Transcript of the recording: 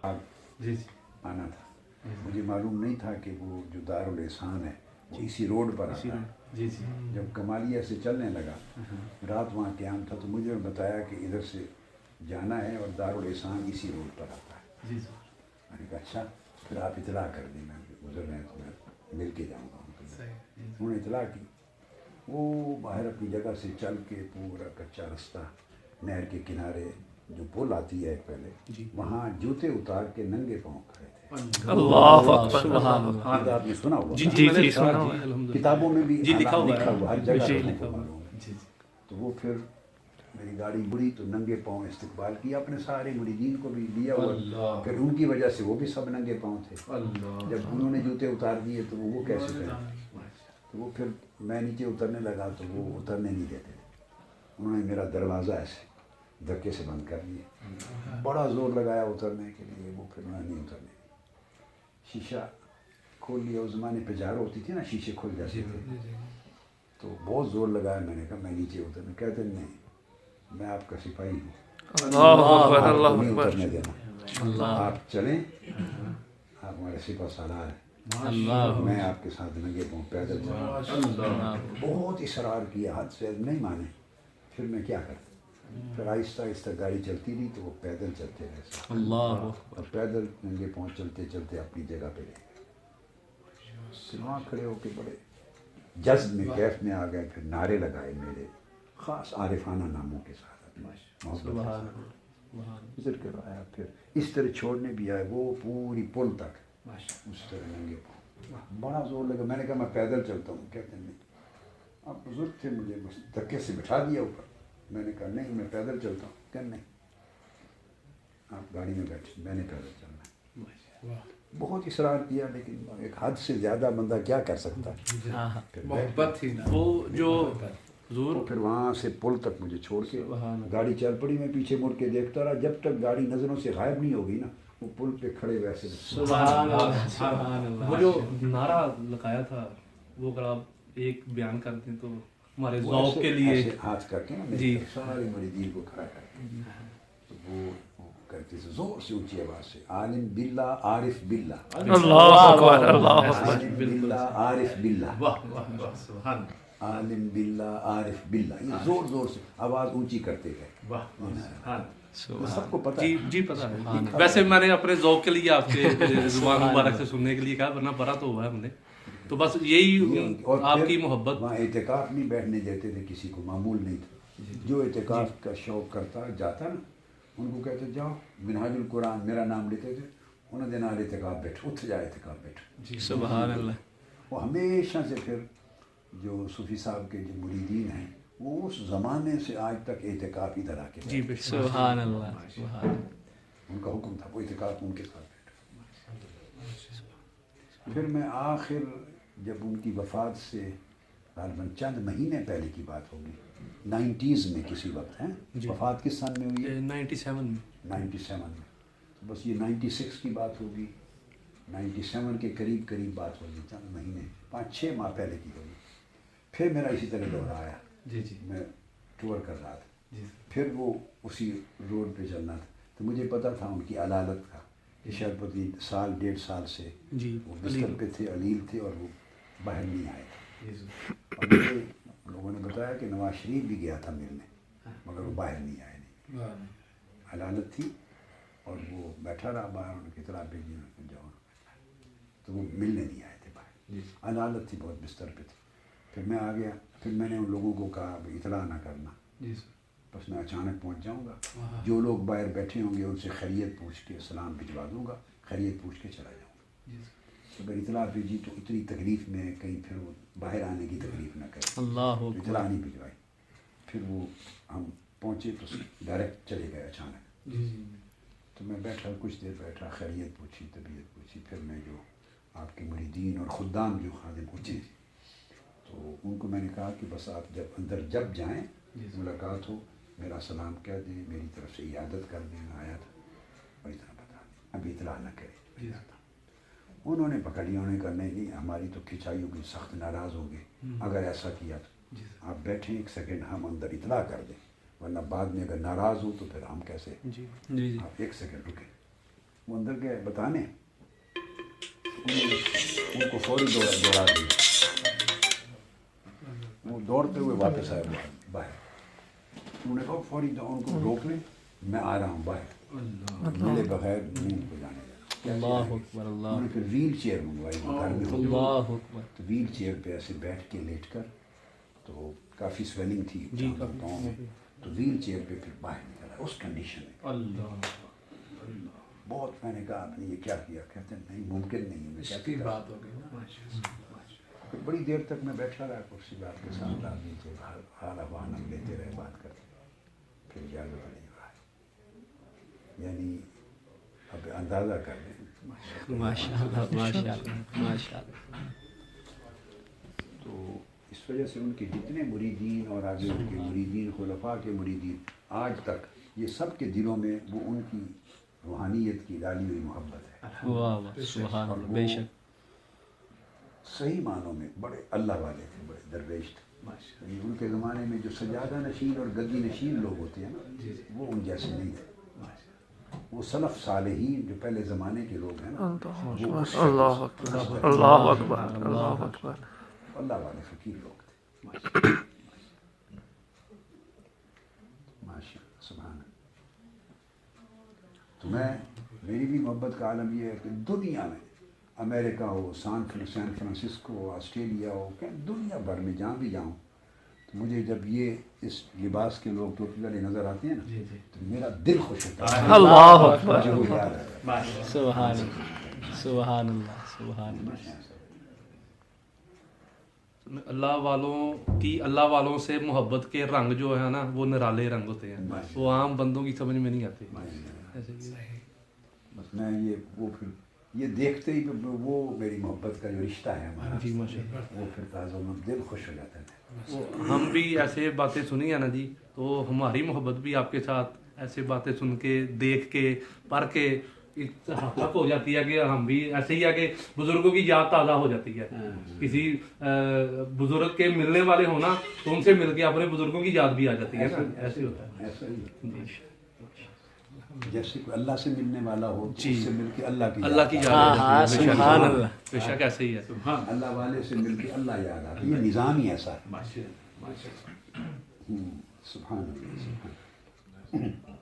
جی جی آنا تھا. مجھے معلوم نہیں تھا کہ وہ جو دارالحسان ہے وہ اسی روڈ پر آتا ہے. جی جی جب کمالیہ سے چلنے لگا رات وہاں قیام تھا تو مجھے بتایا کہ ادھر سے جانا ہے اور دارالحسان اسی روڈ پر آتا ہے. جی سر میں نے کہا اچھا پھر آپ اطلاع کر دیں میں گزر رہے ہیں تو میں مل کے جاؤں گا ان کو. صحیح. انہوں نے اطلاع کی. وہ باہر اپنی جگہ سے چل کے پورا کچا رستہ نہر کے کنارے جو پل آتی ہے پہلے وہاں جوتے اتار کے ننگے پاؤں کھڑے تھے. اللہ اکبر سبحان اللہ. یہ آپ نے سنا ہوا جی جی سنا ہوا ہے. کتابوں میں بھی جی لکھا ہوا ہر جگہ جی لوگوں لکھا کو ہوا. معلوم ہے. جی جی تو وہ پھر میری گاڑی مڑی تو ننگے پاؤں استقبال کیا اپنے سارے مریدین کو بھی لیا ہوا. پھر ان کی وجہ سے وہ بھی سب ننگے پاؤں تھے. جب انہوں نے جوتے اتار دیے تو وہ کیسے کریں. تو وہ پھر میں نیچے اترنے لگا تو وہ اترنے نہیں دیتے. انہوں نے میرا دروازہ ایسے دھکے سے بند کر دیا. بڑا زور لگایا اترنے کے لیے وہ پھر انہوں نے نہیں اترنے. شیشہ کھول لیا. اس زمانے پہ جار ہوتی تھی نا شیشے کھل جاتے تھے. تو بہت زور لگایا. میں نے کہا میں نیچے اترنے. کہتے نہیں میں آپ کا سپاہی ہوں. اللہ اکبر آپ کو اللہ نہیں اکبر. اترنے دینا. آپ چلیں آپ ہمارے سپہ سالار ہیں. میں آپ کے ساتھ ننگے پاؤں پیدل چلا. بہت اصرار کیا حد سے نہیں مانے. پھر میں کیا کرتا. پھر آہستہ آہستہ گاڑی چلتی رہی تو وہ پیدل چلتے رہے. اللہ اور پیدل ننگے پاؤں چلتے چلتے اپنی جگہ پہ رہ گئے. پھر وہاں کھڑے ہو کے بڑے جذب میں کیف میں آ گئے. پھر نعرے لگائے میرے خاص عارفانہ ناموں کے ساتھ اپنی محبت کے ساتھ. ادھر کے آیا پھر اس طرح چھوڑنے بھی آئے. وہ پوری پل تک اس طرح ننگے پاؤں. بڑا زور لگا. میں نے کہا میں پیدل چلتا ہوں. کہتے ہیں نہیں آپ بزرگ تھے مجھے بس دھکے سے بٹھا دیا اوپر. میں نے کہا نہیں میں پیدل چلتا ہوں. کہ نہیں آپ گاڑی میں بیٹھے میں نے پیدل چلنا ہے. بہت اصرار کیا لیکن ایک حد سے زیادہ بندہ کیا کر سکتا ہے. پھر محبت تھی نا وہ جو حضور. پھر وہاں سے پل تک مجھے چھوڑ کے گاڑی چل پڑی. میں پیچھے مڑ کے دیکھتا رہا جب تک گاڑی نظروں سے غائب نہیں ہوگی نا. وہ پل پہ کھڑے ویسے سبحان اللہ. وہ جو نعرہ لگایا تھا وہ اگر آپ ایک بیان کر دیں تو ہمارے ذوق کے لیے. ایسے ہاتھ کر کے نا جی سارے مریدین کو کھڑا کر کے تو وہ کرتے تھے زور سے اونچی آواز سے عالم باللہ عارف باللہ. اللہ اکبر اللہ اکبر. عالم باللہ عارف باللہ. واہ واہ واہ سبحان. عالم باللہ عارف باللہ. یہ زور زور سے آواز اونچی کرتے گئے. واہ سبحان. سب کو پتہ جی ہے. جی پتہ ہے. ویسے میں نے اپنے ذوق کے لیے آپ کے زبان مبارک سے سننے کے لیے کہا ورنہ برا تو ہوا ہے ہم نے. تو بس یہی آپ کی محبت. وہاں اعتکاف نہیں بیٹھنے دیتے تھے کسی کو. معمول نہیں تھا. جو اعتکاف کا شوق کرتا جاتا نا ان کو کہتے جاؤ منہاج القرآن میرا نام لیتے تھے. انہوں نے نال اعتکاف بیٹھو اٹھ جائے اعتکاف بیٹھو. سبحان اللہ. وہ ہمیشہ سے پھر جو صوفی صاحب کے جو مریدین ہیں وہ اس زمانے سے آج تک اعتکاف ادھر آ کے جی سبحان اللہ سبحان. ان کا حکم تھا وہ اعتکاف ان کے ساتھ بیٹھو. پھر میں آخر جب ان کی وفات سے غالباً چند مہینے پہلے کی بات ہوگی 90s میں کسی وقت ہیں. وفات کس سن میں ہوئی ہے؟ 97 میں. 97 میں. بس یہ 96 کی بات ہوگی. 97 کے قریب قریب بات ہوگی. چند مہینے 5-6 ماہ پہلے کی ہوگی. پھر میرا اسی طرح دورہ آیا. جی جی میں ٹور کر رہا تھا. جی پھر وہ اسی روڈ پہ چلنا تھا. تو مجھے پتہ تھا ان کی علالت کا کہ شاید 1.5 سال سے جی وہ بستر پہ تھے علیل تھے اور وہ باہر نہیں آئے. جی اور مجھے لوگوں نے بتایا کہ نواز شریف بھی گیا تھا ملنے مگر وہ باہر نہیں آئے. نہیں علالت تھی اور وہ بیٹھا رہا باہر. ان کی اطلاع بھیجی جاؤ تو وہ ملنے نہیں آئے تھے باہر. علالت تھی بہت بستر پہ تھی. پھر میں آ گیا. پھر میں نے ان لوگوں کو کہا اطلاع نہ کرنا. جی بس میں اچانک پہنچ جاؤں گا. جو لوگ باہر بیٹھے ہوں گے ان سے خیریت پوچھ کے سلام بھجوا دوں گا. خیریت پوچھ کے چلا جاؤں گا. اگر اطلاع بھیجی تو اتنی تکلیف میں کہیں پھر وہ باہر آنے کی تکلیف نہ کرے. اللہ اطلاع نہیں بھجوائی. پھر وہ ہم پہنچے تو ڈائریکٹ چلے گئے اچانک. تو میں بیٹھا کچھ دیر بیٹھا خیریت پوچھی طبیعت پوچھی. پھر میں جو آپ کے مریدین اور خدام جو خادم پوچھے تو ان کو میں نے کہا کہ بس آپ جب اندر جب جائیں ملاقات ہو میرا سلام کہہ دیں. میری طرف سے عیادت کر دیں. آیا تھا اور اتنا بتا دیں. ابھی اطلاع نہ کرے. انہوں نے پکڑ لیا. انہوں نے کہا نہیں ہماری تو کھنچائی ہوگی سخت ناراض ہو گئے اگر ایسا کیا تو. آپ بیٹھیں 1 سیکنڈ ہم اندر اطلاع کر دیں ورنہ بعد میں اگر ناراض ہو تو پھر ہم کیسے. جی جی آپ 1 سیکنڈ رکیں. وہ اندر گئے بتانے، ان کو فوری دوڑا دیا، وہ دوڑتے ہوئے واپس آئے باہر، انہوں نے کہا فوری ان کو روک لیں، میں آ رہا ہوں باہر، ملے بغیر نہیں ان کو جانے دینا۔ اللہ اکبر، اللہ انہوں نے پھر ویل چیئر منگوائی گھر میں، اللہ اکبر، تو ویل چیئر پہ ایسے بیٹھ کے لیٹ کر، تو کافی سویلنگ تھی پاؤں میں، تو ویل چیئر پہ پھر باہر نکلا اس کنڈیشن میں۔ بہت میں نے کہا آپ نے یہ کیا کیا؟ کہتے ہیں نہیں ممکن نہیں ہے، میں کیا بات ہو گئی نا۔ پھر بڑی دیر تک میں بیٹھا رہا کرسی بات کے ساتھ، آدمی سے حال احوال ہم لیتے رہے، بات کرتے رہے، پھر اجازت نہیں ہوا۔ یعنی اب اندازہ کر لیں، ماشاء اللہ، ماشاء اللہ، ماشاء اللہ۔ تو اس وجہ سے ان کے جتنے مریدین اور آگے ان کے مریدین، خلفاء کے مریدین، آج تک یہ سب کے دلوں میں وہ ان کی روحانیت کی ڈالی ہوئی محبت ہے، واہ واہ، سبحان اللہ، بے شک، صحیح معنوں میں بڑے اللہ والے تھے، بڑے درویش تھے۔ یعنی ان کے زمانے میں جو سجادہ نشین اور گدی نشین لوگ ہوتے ہیں نا، وہ ان جیسے نہیں تھے۔ وہ سلف صالحین جو پہلے زمانے کے لوگ ہیں نا، اللہ اکبر، اللہ اکبر، اللہ اکبر، اللہ والے فقیر لوگ تھے۔ ماشاء اللہ، سبحان اللہ۔ تو میری بھی محبت کا عالم یہ ہے کہ دنیا میں، امریکہ ہو، سان فرانسسکو ہو، آسٹریلیا ہو، کہ دنیا بھر میں جہاں بھی جاؤں، تو مجھے جب یہ اس لباس کے لوگ ٹوپی والے نظر آتے ہیں نا، تو میرا دل خوش ہوتا ہے، اللہ اکبر، مجھے وہ یاد ہے۔ سبحان اللہ، سبحان اللہ، سبحان اللہ۔ اللہ والوں سے محبت کے رنگ جو ہے نا، وہ نرالے رنگ ہوتے ہیں، وہ عام بندوں کی سمجھ میں نہیں آتے۔ بس میں یہ دیکھتے ہی وہ میری محبت کا جو رشتہ ہے ہمارا، جی ماشاء اللہ، وہ پھر تازہ دل خوش ہو جاتا ہے۔ ہم بھی ایسے باتیں سنی ہیں نا جی، تو ہماری محبت بھی آپ کے ساتھ ایسے باتیں سن کے، دیکھ کے، پڑھ کے حق ہو جاتی ہے کہ ہم بھی ایسے ہی ہے کہ بزرگوں کی یاد تازہ ہو جاتی ہے۔ کسی بزرگ کے ملنے والے ہونا تو ان سے مل کے اپنے بزرگوں کی یاد بھی آ جاتی ہے نا، ایسے ہوتا ہے۔ ایسا ہی جیسے کوئی اللہ سے ملنے والا ہو تو اس سے مل کے اللہ کی اللہ کی یاد ہاں آ ہاں، جاتی ہے، سبحان اللہ، بے شک ایسے ہی ہے۔ اللہ والے سے مل کے اللہ یاد آتا ہے، یہ نظام ہی ایسا ہے۔ سبحان اللہ، سبحان اللہ۔